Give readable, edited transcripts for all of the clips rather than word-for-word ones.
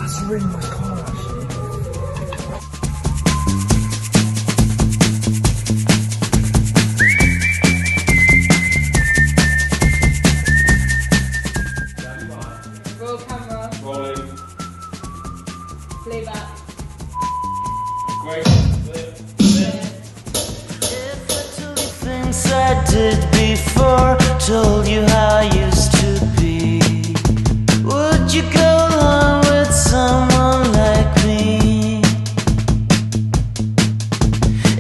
That's a really nice car, actually. Roll camera. Rolling. Playback. Great. If I told you things I did before, told you how I used to be, would you go along with someone like me?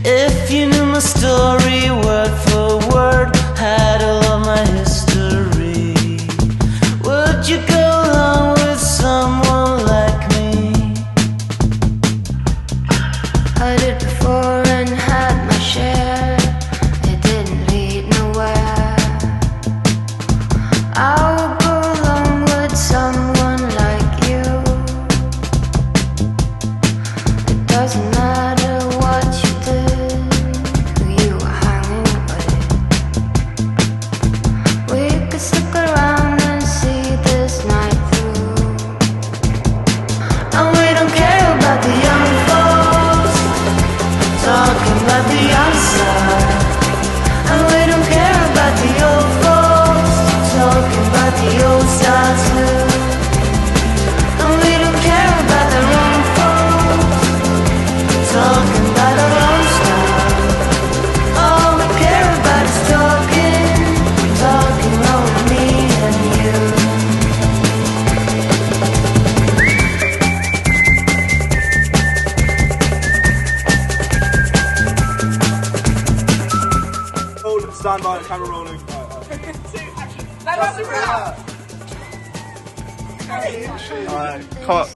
If you knew my story word for word, had all of my history, would you go along with someone like me? I did before and had my share. It didn't lead nowhere. I would go along with someone like you. It doesn't matter what you did, who you were hanging with. We could stick around and see this night through. And we don't care about the young folks talking about the outside, and we don't care about the old folks talking about the old style too. And we don't care about the wrong folks talking about our own style. All we care about is talking over me and you. Stand by, camera rolling. Alright, Alright, come on.